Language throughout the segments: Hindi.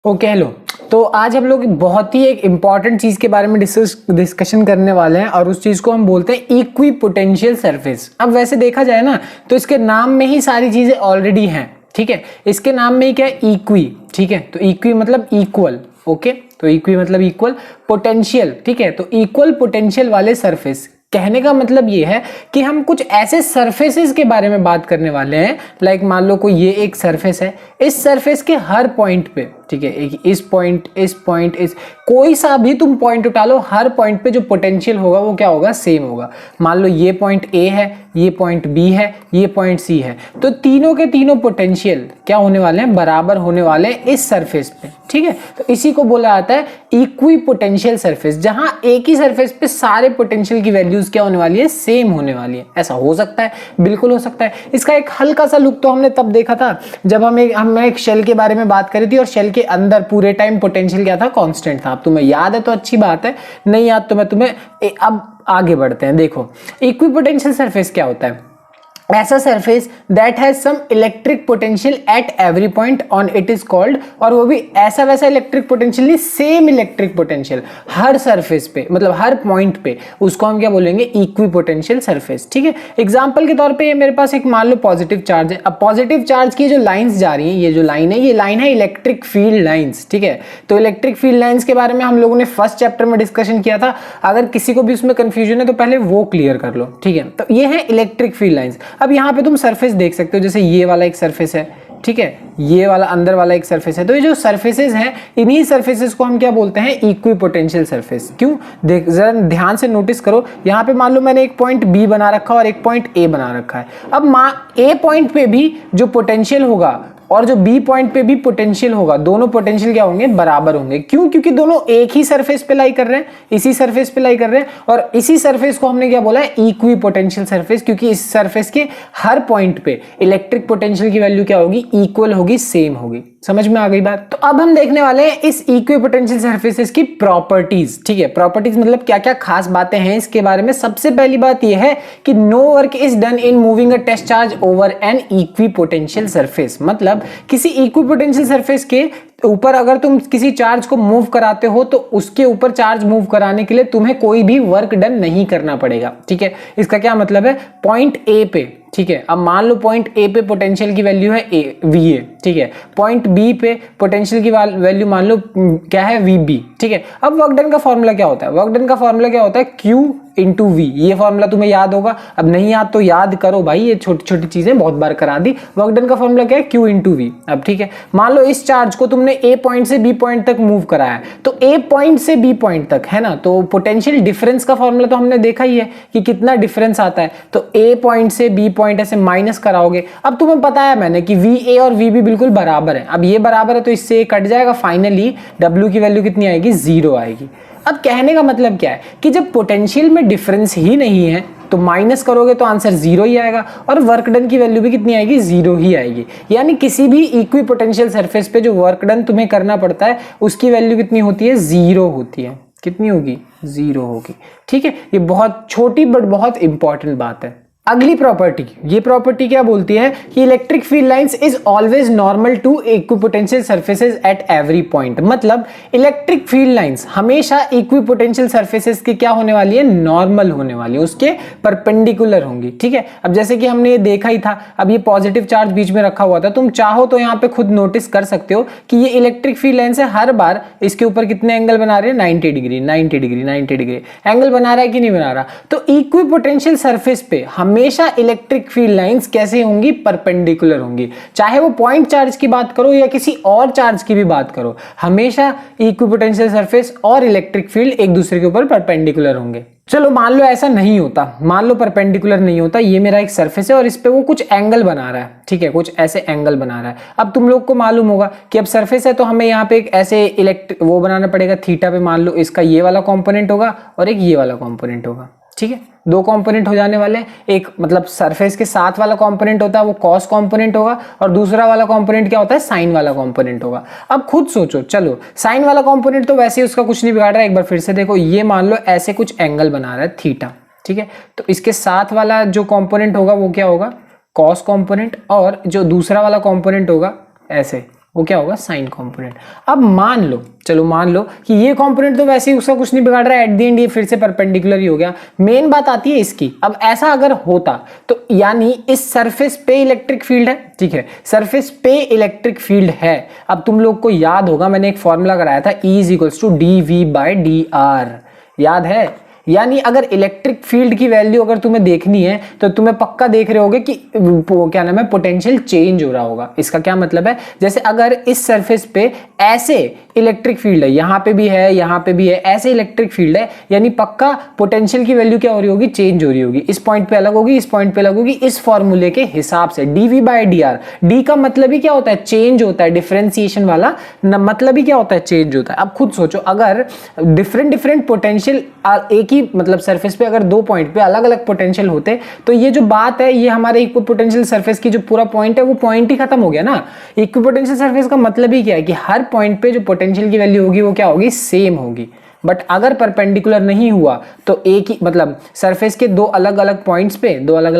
Okay hello. तो आज हम लोग बहुत ही एक इम्पॉर्टेंट चीज़ के बारे में डिस्कशन करने वाले हैं और उस चीज़ को हम बोलते हैं इक्वी पोटेंशियल सरफेस। अब वैसे देखा जाए ना तो इसके नाम में ही सारी चीज़ें ऑलरेडी हैं, ठीक है। इसके नाम में ही क्या है, इक्वी, ठीक है। तो इक्वी मतलब इक्वल, ओके। तो इक्वी मतलब इक्वल, पोटेंशियल, ठीक है। तो इक्वल पोटेंशियल वाले सरफेस, कहने का मतलब ये है कि हम कुछ ऐसे सरफेसेस के बारे में बात करने वाले हैं। लाइक मान लो कोई ये एक सरफेस है, इस सरफेस के हर पॉइंट पे, ठीक है, एक इस पॉइंट, इस पॉइंट, इस कोई सा भी तुम पॉइंट उठा लो, हर पॉइंट पे जो पोटेंशियल होगा वो क्या होगा, सेम होगा। मान लो ये पॉइंट ए है, ये पॉइंट बी है, ये पॉइंट सी है, तो तीनों के तीनों पोटेंशियल क्या होने वाले हैं, बराबर होने वाले हैं इस सरफेस पे, ठीक है। तो इसी को बोला जाता है इक्वी पोटेंशियल सरफेस, जहां एक ही सरफेस पे सारे पोटेंशियल की वैल्यूज क्या होने वाली है, सेम होने वाली है। ऐसा हो सकता है, बिल्कुल हो सकता है। इसका एक हल्का सा लुक तो हमने तब देखा था जब हमने एक शेल के बारे में बात करी थी और शेल के अंदर पूरे टाइम पोटेंशियल क्या था, कांस्टेंट था। अब तुम्हें याद है तो अच्छी बात है, नहीं याद तो मैं तुम्हें अब आगे बढ़ते हैं। देखो इक्विपोटेंशियल सरफेस क्या होता है, ऐसा surface that has some electric potential at every point on it is called, और वो भी ऐसा वैसा इलेक्ट्रिक पोटेंशियल नहीं, सेम इलेक्ट्रिक पोटेंशियल हर सरफेस पे, मतलब हर पॉइंट पे, उसको हम क्या बोलेंगे, इक्वी पोटेंशियल सरफेस, ठीक है। एग्जांपल के तौर पे ये मेरे पास एक मान लो पॉजिटिव चार्ज है। अब पॉजिटिव चार्ज की जो लाइंस जा रही हैं, ये जो लाइन है, ये लाइन है इलेक्ट्रिक फील्ड लाइंस, ठीक है। तो इलेक्ट्रिक फील्ड लाइंस के बारे में हम लोगों ने फर्स्ट चैप्टर में डिस्कशन किया था। अगर किसी को भी उसमें कंफ्यूजन है तो पहले वो क्लियर कर लो, ठीक है। तो ये है इलेक्ट्रिक फील्ड लाइंस। अब यहाँ पे तुम सरफेस देख सकते हो, जैसे ये वाला एक सरफेस है, ठीक है, ये वाला अंदर वाला एक सरफेस है। तो ये जो सरफेसेस हैं, इन्हीं सरफेसेस को हम क्या बोलते हैं, इक्वी पोटेंशियल सरफेस। क्यों, देख जरा ध्यान से नोटिस करो, यहाँ पे मान लो मैंने एक पॉइंट बी बना रखा है और एक पॉइंट ए बना रखा है। अब ए पॉइंट पे भी जो पोटेंशियल होगा और जो बी पॉइंट पे भी पोटेंशियल होगा, दोनों पोटेंशियल क्या होंगे, बराबर होंगे। क्यों, क्योंकि दोनों एक ही सरफेस पे लाई कर रहे हैं, इसी सरफेस पे लाई कर रहे हैं, और इसी सरफेस को हमने क्या बोला है, इक्वी पोटेंशियल सरफेस, क्योंकि इस सरफेस के हर पॉइंट पे इलेक्ट्रिक पोटेंशियल की वैल्यू क्या होगी, इक्वल होगी, सेम होगी। समझ में आ गई बात। तो अब हम देखने वाले हैं इस इक्वी पोटेंशियल सरफेसेस की प्रॉपर्टीज, ठीक है। प्रॉपर्टीज मतलब क्या क्या खास बातें हैं इसके बारे में। सबसे पहली बात यह है कि no work is done in moving a test charge over an equipotential surface. मतलब किसी इक्वी पोटेंशियल सरफेस के ऊपर अगर तुम किसी चार्ज को मूव कराते हो तो उसके ऊपर चार्ज मूव कराने के लिए तुम्हें कोई भी वर्क डन नहीं करना पड़ेगा, ठीक है। इसका क्या मतलब है, पॉइंट ए पे, ठीक है, अब मान लो पॉइंट ए पे पोटेंशियल की वैल्यू है वी ए, ठीक है। पॉइंट बी पे पोटेंशियल की वैल्यू मान लो क्या है, वी बी, ठीक है। अब वर्क डन का फॉर्मूला क्या होता है, वर्क डन का फॉर्मूला क्या होता है, क्यू इंटू वी। ये फॉर्मूला तुम्हें याद होगा, अब नहीं याद तो याद करो भाई, ये छोटी छोटी चीजें बहुत बार करा दी। वर्क डन का फॉर्मूला क्या है, क्यू इंटू वी। अब ठीक है, मान लो इस चार्ज को तुमने ए पॉइंट से बी पॉइंट तक मूव कराया है, तो ए पॉइंट से बी पॉइंट तक है ना, तो पोटेंशियल डिफरेंस का फॉर्मूला तो हमने देखा ही है कि कितना डिफरेंस आता है। तो ए पॉइंट से बी पॉइंट ऐसे माइनस कराओगे। अब तुम्हें पता है मैंने कि वी ए और वी बी बिल्कुल बराबर है। अब ये बराबर है तो इससे ये कट जाएगा, फाइनली डब्ल्यू की वैल्यू कितनी आएगी, 0 आएगी। अब कहने का मतलब क्या है कि जब पोटेंशियल में डिफरेंस ही नहीं है तो माइनस करोगे तो आंसर 0 ही आएगा, और वर्क डन की वैल्यू भी कितनी आएगी, 0 ही आएगी। यानी किसी भी इक्वी पोटेंशियल सरफेस पे जो वर्क डन तुम्हें करना पड़ता है उसकी वैल्यू कितनी होती है, 0 होती है। कितनी होगी, 0 होगी, ठीक है। ये बहुत छोटी बट बहुत इंपॉर्टेंट बात है। अगली प्रॉपर्टी, ये प्रॉपर्टी क्या बोलती है कि electric field lines is always normal to equipotential surfaces at every point. मतलब इलेक्ट्रिक फील्ड लाइंस हमेशा इक्विपोटेंशियल सरफेसेस की क्या होने वाली है, नॉर्मल होने वाली है, उसके परपेंडिकुलर होंगी, ठीक है। अब जैसे कि हमने ये देखा ही था, अब ये पॉजिटिव चार्ज बीच में रखा हुआ था, तुम चाहो तो यहाँ पे खुद नोटिस कर सकते हो कि ये इलेक्ट्रिक फील्ड लाइंस है, हर बार इसके ऊपर कितने एंगल बना रहे हैं, 90 डिग्री 90 डिग्री 90 डिग्री एंगल बना रहा है कि नहीं बना रहा। तो इक्विपोटेंशियल सरफेस पे हमेशा इलेक्ट्रिक फील्ड लाइंस कैसे होंगी, परपेंडिकुलर होंगी। चाहे वो पॉइंट चार्ज की बात करो या किसी और चार्ज की भी बात करो, हमेशा इक्विपोटेंशियल सरफेस और इलेक्ट्रिक फील्ड एक दूसरे के ऊपर परपेंडिकुलर होंगे। चलो मान लो ऐसा नहीं होता, मान लो परपेंडिकुलर नहीं होता, ये मेरा एक सरफेस है और इस पे वो कुछ एंगल बना रहा है, ठीक है, कुछ ऐसे एंगल बना रहा है। अब तुम लोग को मालूम होगा कि अब सरफेस है तो हमें यहाँ पे एक ऐसे वो बनाना पड़ेगा, थीटा पे मान लो इसका ये वाला कंपोनेंट होगा और एक ये वाला कंपोनेंट होगा, ठीक है। दो कंपोनेंट हो जाने वाले, एक मतलब सरफेस के साथ वाला कंपोनेंट होता है वो कॉस कंपोनेंट होगा, और दूसरा वाला कंपोनेंट क्या होता है, साइन वाला कंपोनेंट होगा। अब खुद सोचो, चलो साइन वाला कंपोनेंट तो वैसे ही उसका कुछ नहीं बिगाड़ रहा है, एक बार फिर से देखो, ये मान लो ऐसे कुछ एंगल बना रहा है थीटा, ठीक है। तो इसके साथ वाला जो कंपोनेंट होगा वो क्या होगा, कॉस कंपोनेंट, और जो दूसरा वाला कंपोनेंट होगा ऐसे वो क्या होगा, साइन कंपोनेंट। अब मान लो, चलो मान लो कि ये कंपोनेंट तो वैसे ही उसका कुछ नहीं बिगाड़ रहा है, एट द एंड ये फिर से परपेंडिकुलर ही हो गया। मेन बात आती है इसकी, अब ऐसा अगर होता तो यानी इस सरफेस पे इलेक्ट्रिक फील्ड है, ठीक है, सरफेस पे इलेक्ट्रिक फील्ड है। अब तुम लोग को याद होगा मैंने एक फॉर्मूला कराया था, E is equals to dV/dr, याद है? यानी अगर इलेक्ट्रिक फील्ड की वैल्यू अगर तुम्हें देखनी है तो तुम्हें पक्का देख रहे होगे कि क्या नाम है, पोटेंशियल चेंज हो रहा होगा। इसका क्या मतलब है, जैसे अगर इस सरफेस पे ऐसे इलेक्ट्रिक फील्ड है, यहां पे भी है, यहां पे भी है, ऐसे इलेक्ट्रिक फील्ड है, यानी पक्का पोटेंशियल की वैल्यू क्या हो रही होगी, चेंज हो रही होगी। इस पॉइंट पे अलग होगी, इस पॉइंट पे अलग होगी, इस फॉर्मूले के हिसाब से। dV/dr, डी का मतलब ही क्या होता है, चेंज होता है, डिफरेंशिएशन वाला मतलब ही क्या होता है, चेंज होता है। अब खुद सोचो, अगर डिफरेंट पोटेंशियल एक ही मतलब सरफेस पे अगर दो पॉइंट पे अलग अलग पोटेंशियल होते तो ये जो बात है, ये हमारे इक्विपोटेंशियल सरफेस की जो पूरा पॉइंट है वो पॉइंट ही खत्म हो गया ना। इक्विपोटेंशियल सरफेस का मतलब ही क्या है कि हर पॉइंट पे जो पोटेंशियल की वैल्यू होगी वो क्या होगी, सेम होगी। बट अगर परपेंडिकुलर नहीं हुआ तो एक ही मतलब सरफेस के दो अलग अलग पॉइंट्स पे अलग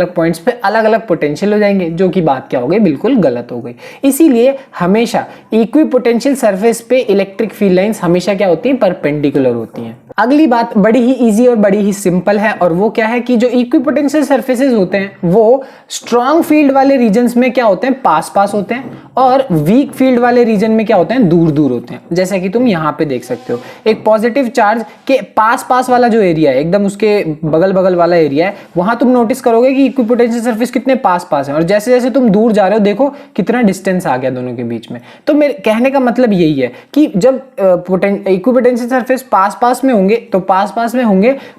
अलग पोटेंशियल हो जाएंगे, जो कि बात क्या हो गई, बिल्कुल गलत हो गई। इसीलिए हमेशा इक्विपोटेंशियल सरफेस पे इलेक्ट्रिक फील्ड लाइंस हमेशा क्या होती हैं, परपेंडिकुलर होती हैं। अगली बात बड़ी ही इजी और बड़ी ही सिंपल है, और वो क्या है कि जो इक्विपोटेंशियल सरफेसेस होते हैं वो स्ट्रॉन्ग फील्ड वाले रीजन्स में क्या होते हैं, पास पास होते हैं, और वीक फील्ड वाले रीजन में क्या होते हैं, दूर दूर होते हैं। जैसा कि तुम यहाँ पे देख सकते हो, एक पॉजिटिव चार्ज के पास पास वाला जो एरिया है, एकदम उसके बगल बगल वाला एरिया है, वहां तुम नोटिस करोगे कि इक्विपोटेंशियल सरफेस कितने पास पास है, और जैसे जैसे तुम दूर जा रहे हो देखो कितना डिस्टेंस आ गया दोनों के बीच में। तो मेरे कहने का मतलब यही है कि जब इक्विपोटेंशियल सरफेस पास पास में होंगे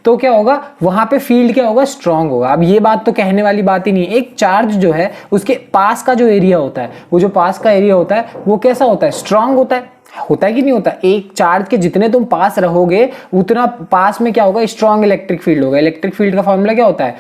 तो क्या होगा, वहां पे फील्ड क्या होगा, स्ट्रांग होगा। अब ये बात तो कहने वाली बात ही नहीं है, एक चार्ज जो है उसके पास का जो एरिया होता है, वो जो पास का एरिया होता है वो कैसा होता है, स्ट्रांग होता है कि नहीं होता। एक चार्ज के जितने तुम पास रहोगे उतना पास में क्या होगा, स्ट्रांग इलेक्ट्रिक फील्ड होगा। इलेक्ट्रिक फील्ड का फॉर्मूला क्या होता है,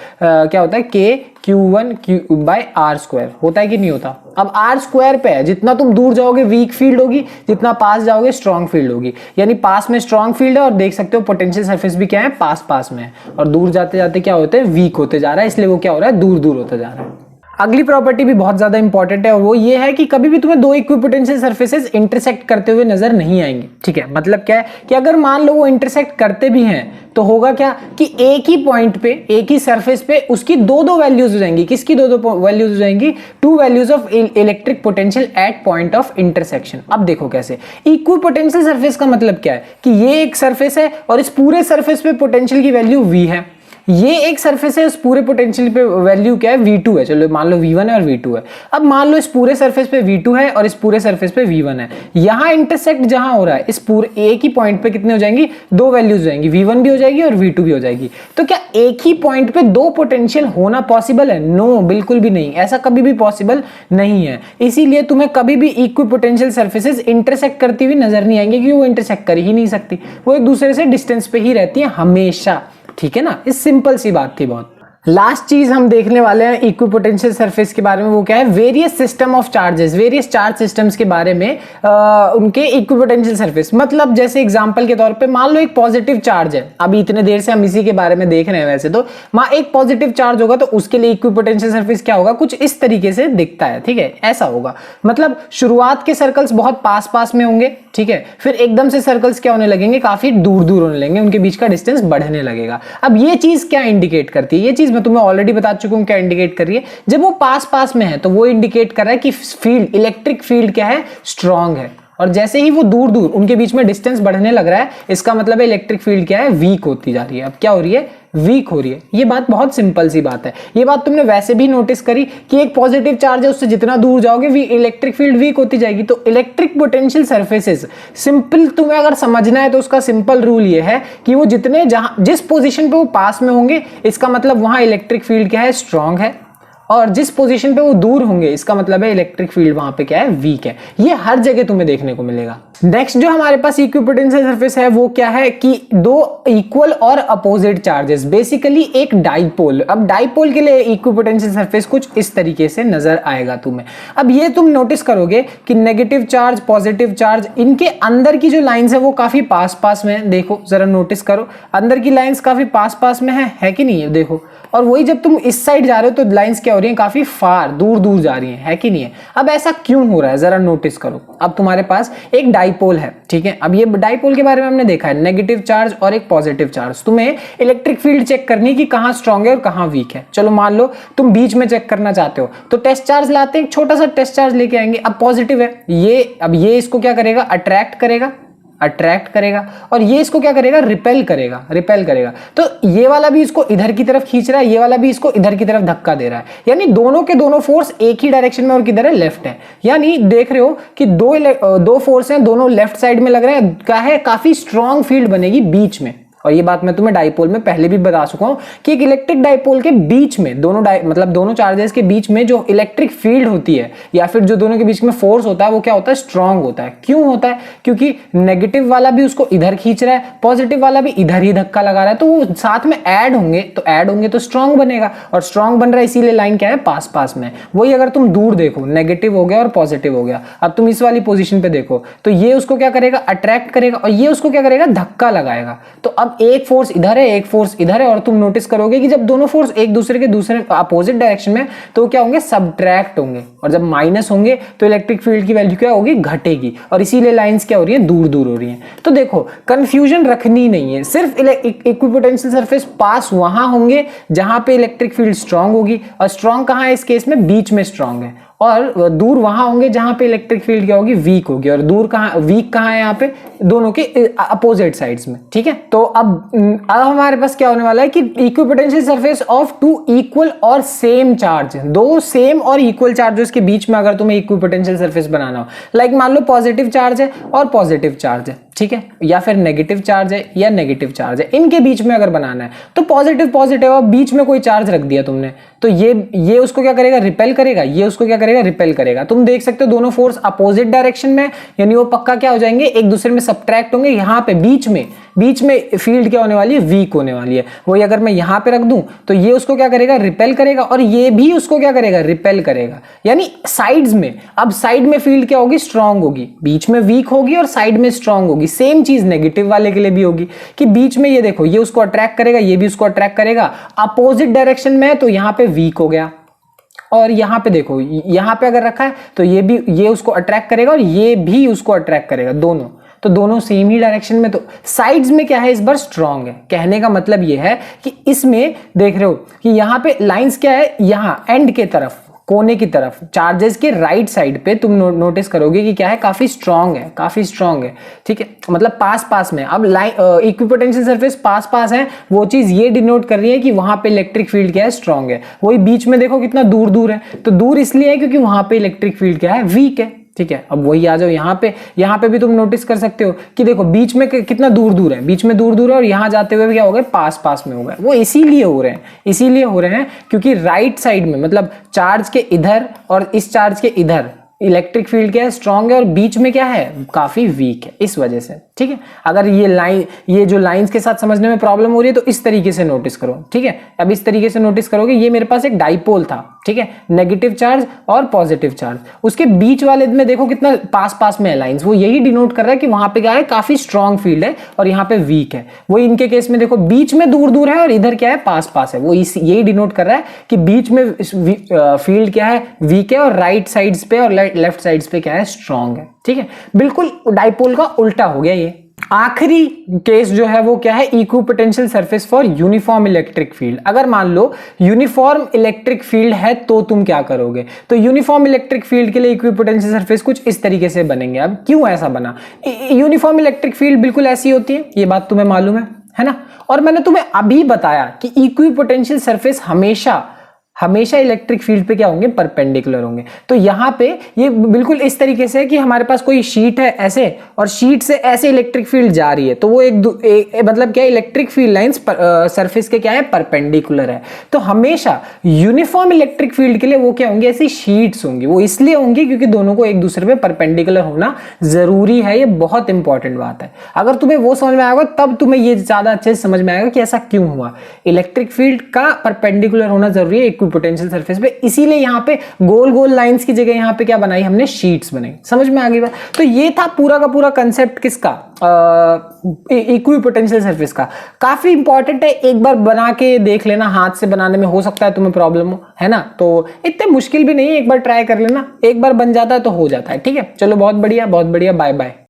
K/Q1/r² होता है कि नहीं होता। अब r² पे है, जितना तुम दूर जाओगे वीक फील्ड होगी, जितना पास जाओगे स्ट्रांग फील्ड होगी। यानी पास में स्ट्रांग फील्ड है, और देख सकते हो पोटेंशियल सरफेस भी क्या है, पास पास में है, और दूर जाते जाते क्या होते हैं, वीक होते जा रहा है, इसलिए वो क्या हो रहा है, दूर दूर होता जा रहा है। अगली प्रॉपर्टी भी बहुत ज्यादा इंपॉर्टेंट है, और वो ये है कि कभी भी तुम्हें दो इक्विपोटेंशियल सरफेसेस इंटरसेक्ट करते हुए नजर नहीं आएंगे, ठीक है। मतलब क्या है कि अगर मान लो वो इंटरसेक्ट करते भी हैं तो होगा क्या कि एक ही पॉइंट पे, एक ही सरफेस पे उसकी दो दो वैल्यूज हो जाएंगी। किसकी दो दो वैल्यूज हो जाएंगी, to values of electric potential eight point of intersection. अब देखो कैसे, इक्विपोटेंशियल सरफेस का मतलब क्या है कि ये एक सरफेस है और इस पूरे सरफेस पे पोटेंशियल की वैल्यू V है, ये एक सरफेस है, उस पूरे पोटेंशियल पे वैल्यू क्या है, V2 है। चलो मान लो V1 है और V2 है। अब मान लो इस पूरे सरफेस पे V2 है और इस पूरे सरफेस पे V1 है। यहां इंटरसेक्ट जहां हो रहा है, इस पूरे एक ही पॉइंट पे कितने हो जाएंगी, दो वैल्यूज हो जाएंगी, V1 भी हो जाएगी और V2 भी हो जाएगी। तो क्या एक ही पॉइंट पे दो पोटेंशियल होना पॉसिबल है? नो, बिल्कुल भी नहीं, ऐसा कभी भी पॉसिबल नहीं है। इसीलिए तुम्हें कभी भी इक्विपोटेंशियल सरफेसेस इंटरसेक्ट करती हुई नजर नहीं आएंगे, क्योंकि वो इंटरसेक्ट कर ही नहीं सकती, वो एक दूसरे से डिस्टेंस पे ही रहती है हमेशा, ठीक है ना। इस सिंपल सी बात थी बहुत। लास्ट चीज हम देखने वाले हैं इक्विपोटेंशियल सरफेस के बारे में, वो क्या है, various system of charges, various charge systems के बारे में उनके इक्विपोटेंशियल सरफेस। मतलब जैसे एग्जांपल के तौर पे मान लो एक पॉजिटिव चार्ज है, अभी इतने देर से हम इसी के बारे में देख रहे हैं। वैसे तो एक पॉजिटिव चार्ज होगा तो उसके लिए इक्विपोटेंशियल सरफेस क्या होगा, कुछ इस तरीके से दिखता है, ठीक है, ऐसा होगा। मतलब शुरुआत के सर्कल्स बहुत पास पास में होंगे, ठीक है, फिर एकदम से सर्कल्स क्या होने लगेंगे, काफी दूर दूर होने लगेंगे, उनके बीच का डिस्टेंस बढ़ने लगेगा। अब ये चीज क्या इंडिकेट करती है, ये चीज मैं तुम्हें ऑलरेडी बता चुका हूं क्या इंडिकेट कर रही है। जब वो पास पास में है तो वो इंडिकेट कर रहा है कि फील्ड, इलेक्ट्रिक फील्ड क्या है, स्ट्रांग है। और जैसे ही वो दूर दूर उनके बीच में डिस्टेंस बढ़ने लग रहा है, इसका मतलब है इलेक्ट्रिक फील्ड क्या है, वीक होती जा रही है। अब क्या हो रही है, वीक हो रही है। ये बात बहुत सिंपल सी बात है। ये बात तुमने वैसे भी नोटिस करी कि एक पॉजिटिव चार्ज है, उससे जितना दूर जाओगे इलेक्ट्रिक फील्ड वीक होती जाएगी। तो इलेक्ट्रिक पोटेंशियल सरफेसेस, सिंपल तुम्हें अगर समझना है तो उसका सिंपल रूल ये है कि वो जितने जहां जिस पोजीशन पे वो पास में होंगे, इसका मतलब वहां इलेक्ट्रिक फील्ड क्या है, स्ट्रांग है, और जिस पोजीशन पे वो दूर होंगे, इसका मतलब है इलेक्ट्रिक फील्ड वहां पे क्या है, वीक है। ये हर जगह तुम्हें देखने को मिलेगा। नेक्स्ट जो हमारे पास इक्विपोटेंशियल सरफेस है वो क्या है कि दो इक्वल और अपोजिट चार्जेस, बेसिकली एक डाइपोल। अब डाइपोल के लिए इक्विपोटेंशियल सरफेस कुछ इस तरीके से नजर आएगा तुम्हें। अब ये तुम नोटिस करोगे कि नेगेटिव चार्ज, पॉजिटिव चार्ज, इनके अंदर की जो लाइंस है वो काफी पास पास में है। देखो जरा नोटिस करो, अंदर की लाइंस काफी पास पास में है कि नहीं है, देखो। और वही जब तुम इस साइड जा रहे हो तो लाइंस क्या हो रही हैं, काफी फार दूर दूर जा रही है कि नहीं है। अब ऐसा क्यों हो रहा है जरा नोटिस करो। अब तुम्हारे पास एक डाइपोल है, ठीक है। अब ये डाइपोल के बारे में हमने देखा है, नेगेटिव चार्ज और एक पॉजिटिव चार्ज। तुम्हें इलेक्ट्रिक फील्ड चेक करनी है कि कहां स्ट्रांग है और कहां वीक है। चलो मान लो तुम बीच में चेक करना चाहते हो तो टेस्ट चार्ज लाते हैं, छोटा सा टेस्ट चार्ज लेके आएंगे। अब पॉजिटिव है ये, अब ये इसको क्या करेगा, अट्रैक्ट करेगा और ये इसको क्या करेगा, रिपेल करेगा। तो ये वाला भी इसको इधर की तरफ खींच रहा है, ये वाला भी इसको इधर की तरफ धक्का दे रहा है। यानी दोनों के दोनों फोर्स एक ही डायरेक्शन में और किधर है, लेफ्ट है। यानी देख रहे हो कि दो फोर्स हैं, दोनों लेफ्ट साइड में लग रहे हैं। क्या है, काफी स्ट्रॉन्ग फील्ड बनेगी बीच में। और ये बात मैं तुम्हें डाइपोल में पहले भी बता चुका हूं कि एक इलेक्ट्रिक डाइपोल के बीच में दोनों चार्जेस के बीच में जो इलेक्ट्रिक फील्ड होती है या फिर जो दोनों के बीच में फोर्स होता है वो क्या होता है, स्ट्रांग होता है। क्यों होता है, क्योंकि नेगेटिव वाला भी उसको इधर खींच रहा है, पॉजिटिव वाला भी इधर ही धक्का लगा रहा है। तो वो साथ में ऐड होंगे तो स्ट्रांग बनेगा, और स्ट्रांग बन रहा है इसीलिए लाइन क्या है, पास पास में। वही अगर तुम दूर देखो, नेगेटिव हो गया और पॉजिटिव हो गया। अब तुम इस वाली पोजीशन पे देखो तो ये उसको क्या करेगा, अट्रैक्ट करेगा और ये उसको क्या करेगा, धक्का लगाएगा। तो अब एक फोर्स इधर है, एक फोर्स इधर है, और तुम नोटिस करोगे कि जब दोनों फोर्स एक दूसरे के दूसरे अपोजिट डायरेक्शन में तो क्या होंगे, सबट्रैक्ट होंगे। और जब माइनस होंगे तो इलेक्ट्रिक फील्ड की वैल्यू क्या होगी, घटेगी। और इसीलिए लाइंस क्या हो रही हैं, दूर दूर हो रही हैं। तो देखो कंफ्यूजन रखनी नहीं है, सिर्फ इक्विपोटेंशियल सरफेस पास वहां होंगे जहां पे इलेक्ट्रिक फील्ड स्ट्रांग होगी, और स्ट्रांग कहां है इस केस में, बीच में स्ट्रांग है। और दूर वहां होंगे जहां पे इलेक्ट्रिक फील्ड क्या होगी, वीक होगी। और दूर कहां, वीक कहां है, यहाँ पे दोनों के अपोजिट साइड्स में, ठीक है। तो अब हमारे पास क्या होने वाला है कि equipotential surface of two equal और सेम चार्ज, दो सेम और इक्वल चार्जेस के बीच में अगर तुम्हें इक्विपोटेंशियल सरफेस बनाना हो, लाइक मान लो पॉजिटिव चार्ज है और पॉजिटिव चार्ज है, ठीक है, या फिर नेगेटिव चार्ज है या नेगेटिव चार्ज है, इनके बीच में अगर बनाना है तो पॉजिटिव और बीच में कोई चार्ज रख दिया तुमने, तो ये उसको क्या करेगा, रिपेल करेगा, ये उसको क्या करेगा, रिपेल करेगा। तुम देख सकते हो दोनों फोर्स अपोजिट डायरेक्शन में, यानी वो पक्का क्या हो जाएंगे, एक दूसरे में सबट्रैक्ट होंगे। यहाँ पे बीच में फील्ड क्या होने वाली है, वीक होने वाली है। वही अगर मैं यहां पे रख दूं तो ये उसको क्या करेगा, रिपेल करेगा, और ये भी उसको क्या करेगा, रिपेल करेगा। यानी साइड्स में, अब साइड में फील्ड क्या होगी, स्ट्रांग होगी, बीच में वीक होगी और साइड में स्ट्रांग होगी। सेम चीज नेगेटिव वाले के लिए भी होगी कि बीच में ये देखो, ये उसको अट्रैक्ट करेगा, ये भी उसको अट्रैक्ट करेगा। अपोजिट डायरेक्शन में है तो यहां पे वीक हो गया, और यहां पे देखो, यहां पे अगर रखा है तो ये उसको अट्रैक्ट करेगा और ये भी उसको अट्रैक्ट करेगा, दोनों सेम ही डायरेक्शन में। तो साइड्स में क्या है, इस बार स्ट्रांग है। कहने का मतलब ये है कि इसमें देख रहे हो कि यहाँ पे लाइंस क्या है, यहाँ एंड के तरफ, कोने की तरफ, चार्जेस के राइट साइड पे तुम नोटिस करोगे कि क्या है, काफी स्ट्रांग है, ठीक है, मतलब पास में। अब इक्विपोटेंशियल सरफेस पास है, वो चीज ये डिनोट कर रही है कि वहां पे इलेक्ट्रिक फील्ड क्या है, स्ट्रांग है। वही बीच में देखो कितना दूर है, तो दूर इसलिए है क्योंकि वहां पे इलेक्ट्रिक फील्ड क्या है, वीक है, ठीक है। अब वही आ जाओ यहाँ पे भी तुम नोटिस कर सकते हो कि देखो बीच में कितना दूर है, और यहाँ जाते हुए क्या हो गए, पास में हो गए। वो इसीलिए हो रहे हैं क्योंकि राइट साइड में, मतलब चार्ज के इधर और इस चार्ज के इधर इलेक्ट्रिक फील्ड क्या है, स्ट्रांग है, और बीच में क्या है, काफी वीक है, इस वजह से, ठीक है। अगर ये जो लाइंस के साथ समझने में प्रॉब्लम हो रही है तो इस तरीके से नोटिस करो, ठीक है। अब इस तरीके से नोटिस करोगे, ये मेरे पास एक डाइपोल था, ठीक है, नेगेटिव चार्ज और पॉजिटिव चार्ज, उसके बीच वाले में देखो कितना पास में है लाइंस, वो यही डिनोट कर रहा है कि वहां पे क्या है, काफी स्ट्रांग फील्ड है और यहाँ पे वीक है। वही इनके केस में देखो, बीच में दूर है और इधर क्या है, पास है। वो यही डिनोट कर रहा है कि बीच में फील्ड क्या है, वीक है, और राइट साइड्स पे और लेफ्ट साइड्स पे क्या है, स्ट्रांग है, ठीक है। बिल्कुल डाइपोल का उल्टा हो गया ये। आखिरी केस जो है वो क्या है, equipotential surface for uniform electric field. अगर मान लो यूनिफॉर्म इलेक्ट्रिक फील्ड है तो तुम क्या करोगे, तो यूनिफॉर्म इलेक्ट्रिक फील्ड के लिए इक्विपोटेंशियल सरफेस कुछ इस तरीके से बनेंगे। अब क्यों ऐसा बना, यूनिफॉर्म इलेक्ट्रिक फील्ड बिल्कुल ऐसी होती है, ये बात तुम्हें मालूम है ना। और मैंने तुम्हें अभी बताया कि इक्विपोटेंशियल सरफेस हमेशा इलेक्ट्रिक फील्ड पे क्या होंगे, परपेंडिकुलर होंगे। तो यहाँ पे ये बिल्कुल इस तरीके से है कि हमारे पास कोई शीट है ऐसे, और शीट से ऐसे इलेक्ट्रिक फील्ड जा रही है, तो वो मतलब क्या, इलेक्ट्रिक फील्ड लाइंस सरफेस के क्या है, परपेंडिकुलर है। तो हमेशा यूनिफॉर्म इलेक्ट्रिक फील्ड के लिए वो क्या होंगे, ऐसी शीट्स होंगी। वो इसलिए होंगी क्योंकि दोनों को एक दूसरे पे परपेंडिकुलर होना जरूरी है। ये बहुत इंपॉर्टेंट बात है। अगर तुम्हें वो समझ में आएगा तब तुम्हें ये ज्यादा अच्छे से समझ में आएगा कि ऐसा क्यों हुआ। इलेक्ट्रिक फील्ड का परपेंडिकुलर होना जरूरी है इक्विपोटेंशियल सरफेस पे, इसीलिए यहाँ पे गोल गोल लाइंस की जगह यहाँ पे क्या बनाई हमने, शीट्स बनाई। समझ में आ गई बात? तो ये था पूरा का पूरा कंसेप्ट किसका, इक्विपोटेंशियल सरफेस का। काफी इंपॉर्टेंट है, एक बार बना के देख लेना, हाथ से बनाने में हो सकता है तुम्हें प्रॉब्लम हो, है ना, तो इतने मुश्किल भी नहीं है, एक बार ट्राई कर लेना, एक बार बन जाता है तो हो जाता है। ठीक है, चलो बहुत बढ़िया, बाय बाय।